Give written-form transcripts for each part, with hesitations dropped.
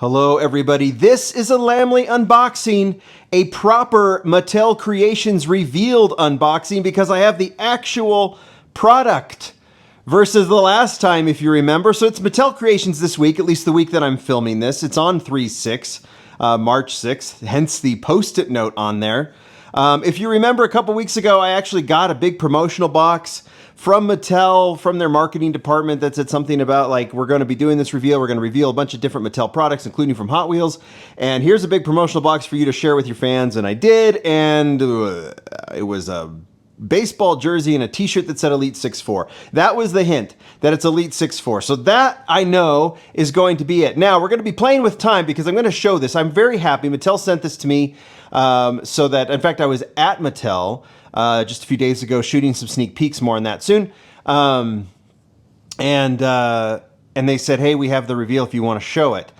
Hello everybody, this is a Lamley unboxing, a proper Mattel Creations Revealed unboxing because I have the actual product versus the last time, if you remember. So it's Mattel Creations this week, at least the week that I'm filming this. It's on 3/6, March 6th, hence the post-it note on there. If you remember a couple weeks ago, I actually got a big promotional box from Mattel, from their marketing department, that said something about like, we're going to be doing this reveal. We're going to reveal a bunch of different Mattel products, including from Hot Wheels. And here's a big promotional box for you to share with your fans. And I did. And it was a baseball jersey and a t-shirt that said Elite 6'4". That was the hint, that it's Elite 6'4". So that, I know, is going to be it. Now, we're going to be playing with time because I'm going to show this. I'm very happy. Mattel sent this to me so that, in fact, I was at Mattel just a few days ago shooting some sneak peeks, more on that soon. And they said, hey, we have the reveal if you want to show it.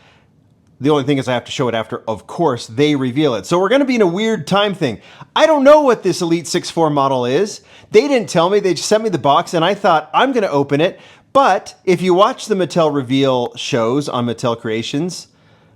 The only thing is I have to show it after, of course, they reveal it. So we're going to be in a weird time thing. I don't know what this Elite 6'4" model is. They didn't tell me. They just sent me the box, and I thought, I'm going to open it. But if you watch the Mattel reveal shows on Mattel Creations,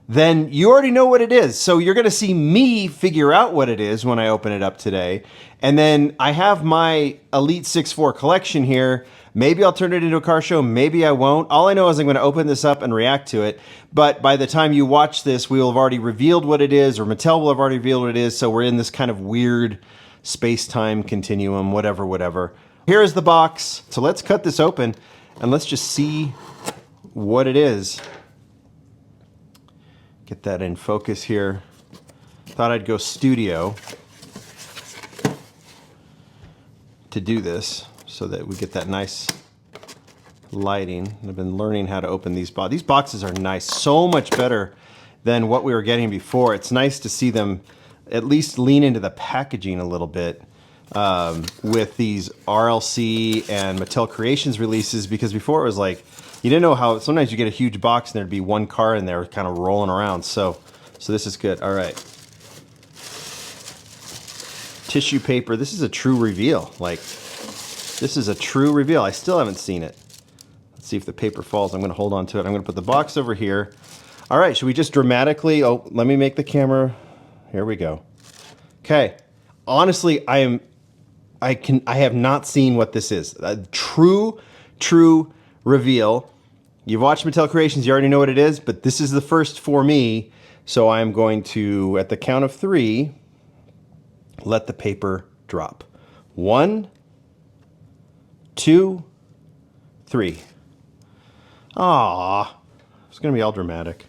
then you already know what it is. So you're going to see me figure out what it is when I open it up today. And then I have my Elite 6'4" collection here. Maybe I'll turn it into a car show. Maybe I won't. All I know is I'm going to open this up and react to it. But by the time you watch this, we will have already revealed what it is, or Mattel will have already revealed what it is. So we're in this kind of weird space-time continuum, whatever. Here is the box. So let's cut this open and let's just see what it is. Get that in focus here. Thought I'd go studio to do this so that we get that nice lighting. I've been learning how to open these boxes. These boxes are nice, so much better than what we were getting before. It's nice to see them at least lean into the packaging a little bit with these RLC and Mattel Creations releases, because before it was like, you didn't know how, sometimes you get a huge box and there'd be one car in there kind of rolling around. So this is good. All right. Tissue paper. This is a true reveal. Like, this is a true reveal. I still haven't seen it. Let's see if the paper falls. I'm going to hold on to it. I'm going to put the box over here. All right. Should we just dramatically, let me make the camera. Here we go. Okay. Honestly, I have not seen what this is. A true reveal. You've watched Mattel Creations, you already know what it is, but this is the first for me. So I'm going to, at the count of 3, let the paper drop. 1, 2, 3. Ah, it's gonna be all dramatic.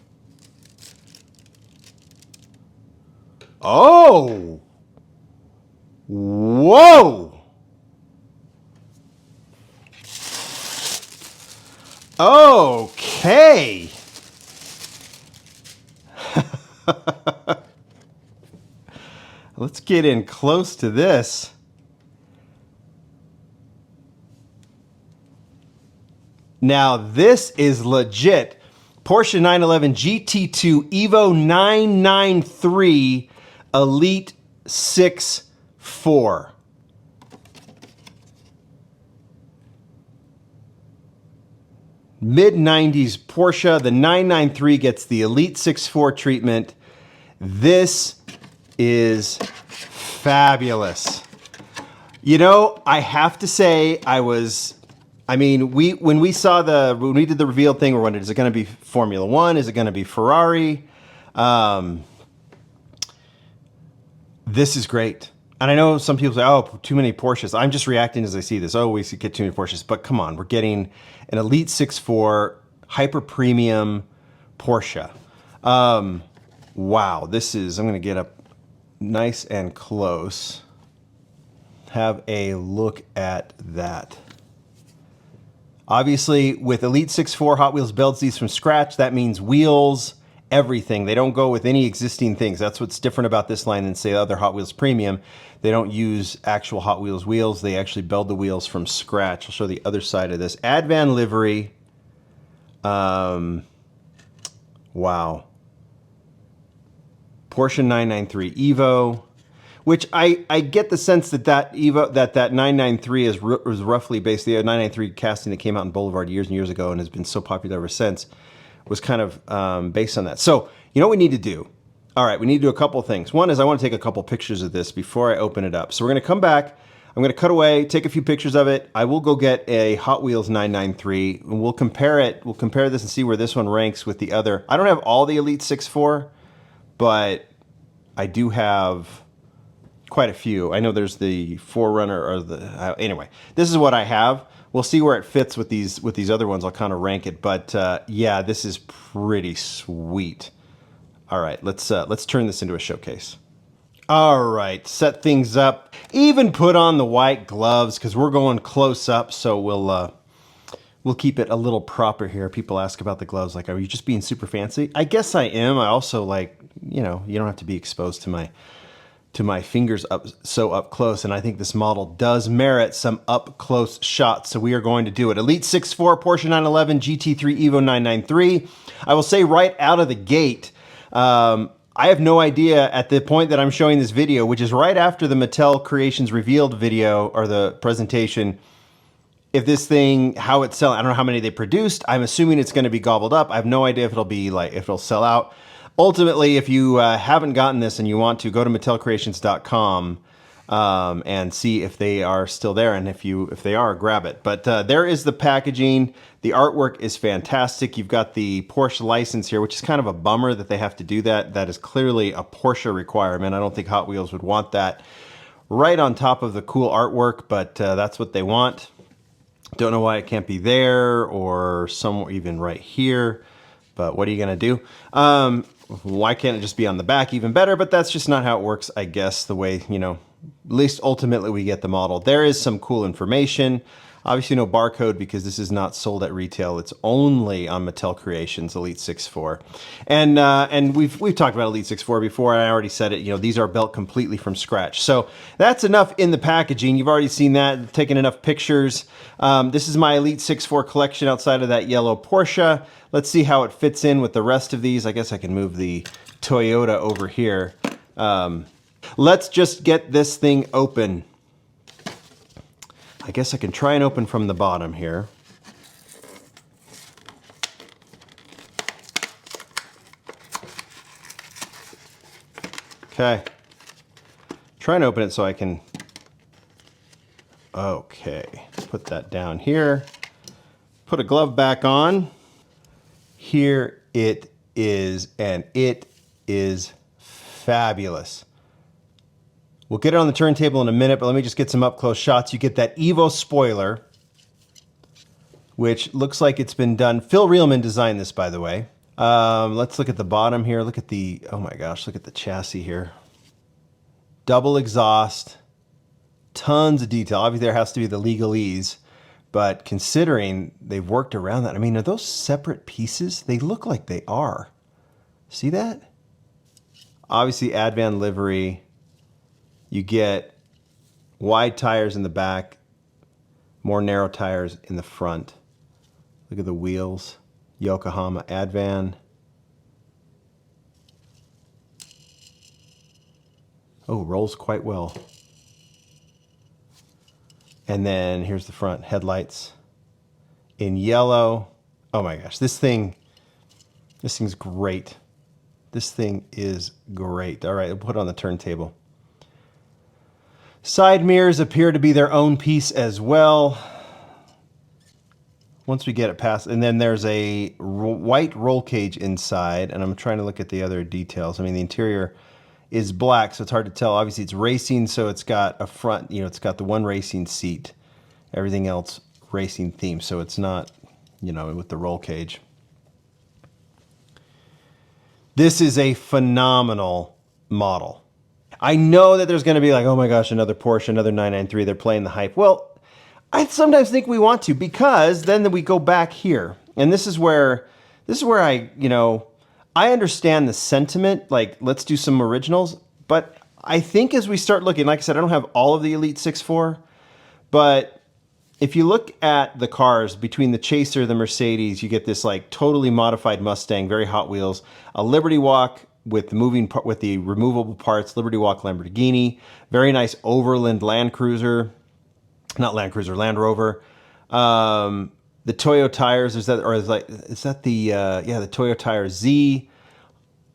Oh! Whoa! Okay. Let's get in close to this. Now this is legit. Porsche 911 GT2 Evo 993 Elite 6'4". Mid-90s Porsche, the 993 gets the Elite 6'4" treatment. This is fabulous. You know, I have to say, when we did the reveal thing, we wondered, is it going to be Formula One? Is it going to be Ferrari? This is great. And I know some people say, oh, too many Porsches. I'm just reacting as I see this. Oh, we get too many Porsches. But come on, we're getting an Elite 6'4" hyper premium Porsche. Wow, this is, I'm going to get up nice and close. Have a look at that. Obviously, with Elite 6'4", Hot Wheels builds these from scratch. That means wheels, everything. They don't go with any existing things. That's what's different about this line than, say, other Hot Wheels Premium. They don't use actual Hot Wheels wheels. They actually build the wheels from scratch. I'll show the other side of this. Advan livery. Wow. Porsche 993 Evo, which I get the sense that that 993 is roughly based, the 993 casting that came out in Boulevard years and years ago and has been so popular ever since, was kind of based on that. So you know what we need to do? All right, we need to do a couple of things. One is I want to take a couple pictures of this before I open it up. So we're going to come back. I'm going to cut away, take a few pictures of it. I will go get a Hot Wheels 993, and we'll compare it. We'll compare this and see where this one ranks with the other. I don't have all the Elite 6.4, but I do have quite a few. I know there's the Forerunner or the... anyway, this is what I have. We'll see where it fits with these other ones. I'll kind of rank it, but yeah, this is pretty sweet. All right, let's turn this into a showcase. All right, set things up. Even put on the white gloves because we're going close up, so we'll keep it a little proper here. People ask about the gloves, like, are you just being super fancy? I guess I am. I also like, you know, you don't have to be exposed to my fingers up close, and I think this model does merit some up close shots, so we are going to do it. Elite 6.4 Porsche 911 GT3 Evo 993. I will say right out of the gate, I have no idea at the point that I'm showing this video, which is right after the Mattel Creations Revealed video or the presentation, if this thing, how it's selling. I don't know how many they produced. I'm assuming it's going to be gobbled up. I have no idea if it'll be like, if it'll sell out. Ultimately, if you haven't gotten this and you want to, go to mattelcreations.com and see if they are still there, and if they are, grab it. But there is the packaging. The artwork is fantastic. You've got the Porsche license here, which is kind of a bummer that they have to do that. That is clearly a Porsche requirement. I don't think Hot Wheels would want that right on top of the cool artwork, but that's what they want. Don't know why it can't be there or somewhere even right here, but what are you going to do? Why can't it just be on the back? Even better, but that's just not how it works, I guess, the way, you know, at least ultimately we get the model. There is some cool information. Obviously no barcode because this is not sold at retail. It's only on Mattel Creations Elite 6.4. And we've talked about Elite 6.4 before. I already said it, you know, these are built completely from scratch. So that's enough in the packaging. You've already seen that, taken enough pictures. This is my Elite 6.4 collection outside of that yellow Porsche. Let's see how it fits in with the rest of these. I guess I can move the Toyota over here. Let's just get this thing open. I guess I can try and open from the bottom here. Okay. Try and open it so I can... Okay. Put that down here. Put a glove back on. Here it is, and it is fabulous. We'll get it on the turntable in a minute, but let me just get some up-close shots. You get that Evo spoiler, which looks like it's been done. Phil Reelman designed this, by the way. Let's look at the bottom here. Look at the, oh my gosh, look at the chassis here. Double exhaust, tons of detail. Obviously, there has to be the legalese, but considering they've worked around that, I mean, are those separate pieces? They look like they are. See that? Obviously, Advan livery. You get wide tires in the back, more narrow tires in the front. Look at the wheels. Yokohama Advan. Oh, rolls quite well. And then here's the front headlights in yellow. Oh my gosh, this thing's great. This thing is great. All right, we'll put it on the turntable. Side mirrors appear to be their own piece as well. Once we get it past, and then there's a white roll cage inside, and I'm trying to look at the other details. I mean, the interior is black, so it's hard to tell. Obviously, it's racing, so it's got a front, you know, it's got the one racing seat. Everything else racing theme, so it's not, you know, with the roll cage. This is a phenomenal model. I know that there's going to be like, oh my gosh, another Porsche, another 993, they're playing the hype. Well, I sometimes think we want to, because then we go back here. And this is where I, you know, I understand the sentiment, like, let's do some originals. But I think as we start looking, like I said, I don't have all of the Elite 6.4, but if you look at the cars between the Chaser, the Mercedes, you get this like totally modified Mustang, very Hot Wheels, a Liberty Walk with the removable parts, Liberty Walk Lamborghini, very nice Overland Land Cruiser, not Land Cruiser, Land Rover. the Toyo tires. Is that the yeah, the Toyo tires Z,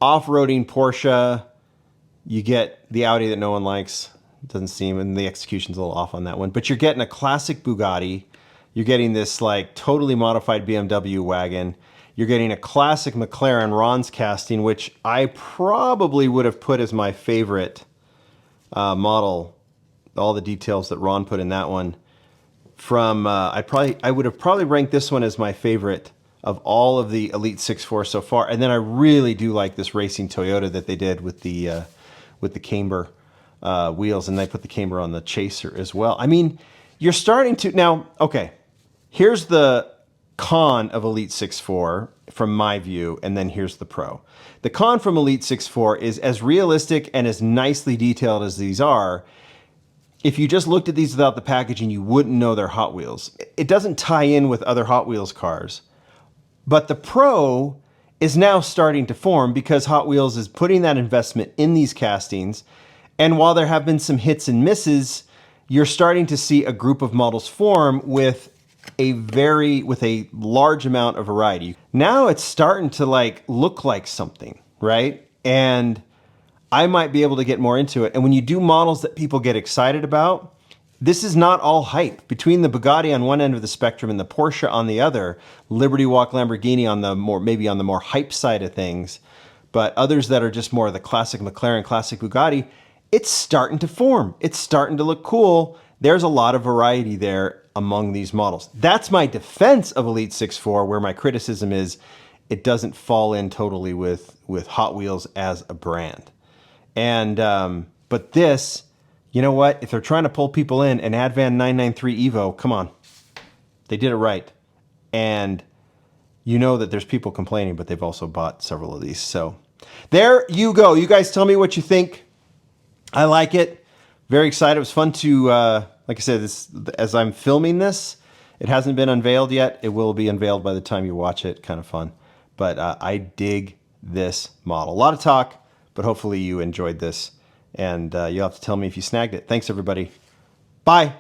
off-roading Porsche. You get the Audi that no one likes. It doesn't seem, and the execution's a little off on that one. But you're getting a classic Bugatti. You're getting this like totally modified BMW wagon. You're getting a classic McLaren Ron's casting, which I probably would have put as my favorite model. All the details that Ron put in that one. From I would have probably ranked this one as my favorite of all of the Elite 6.4 so far. And then I really do like this racing Toyota that they did with the camber wheels, and they put the camber on the Chaser as well. I mean, you're starting to now. Okay, here's the con of Elite 6.4 from my view, and then here's the pro. The con from Elite 6.4 is as realistic and as nicely detailed as these are. If you just looked at these without the packaging, you wouldn't know they're Hot Wheels. It doesn't tie in with other Hot Wheels cars. But the pro is now starting to form because Hot Wheels is putting that investment in these castings. And while there have been some hits and misses, you're starting to see a group of models form with a large amount of variety. Now it's starting to like look like something, right? And I might be able to get more into it. And when you do models that people get excited about, this is not all hype. Between the Bugatti on one end of the spectrum and the Porsche on the other, Liberty Walk Lamborghini on the maybe on the more hype side of things, but others that are just more the classic McLaren, classic Bugatti, it's starting to form. It's starting to look cool. There's a lot of variety there among these models. That's my defense of Elite 6.4, where my criticism is it doesn't fall in totally with Hot Wheels as a brand. And but this, you know what? If they're trying to pull people in, an Advan 993 Evo, come on, they did it right. And you know that there's people complaining, but they've also bought several of these. So there you go. You guys tell me what you think. I like it. Very excited. It was fun to, like I said, as I'm filming this, it hasn't been unveiled yet. It will be unveiled by the time you watch it. Kind of fun. But I dig this model. A lot of talk. But hopefully you enjoyed this, and you'll have to tell me if you snagged it. Thanks, everybody. Bye.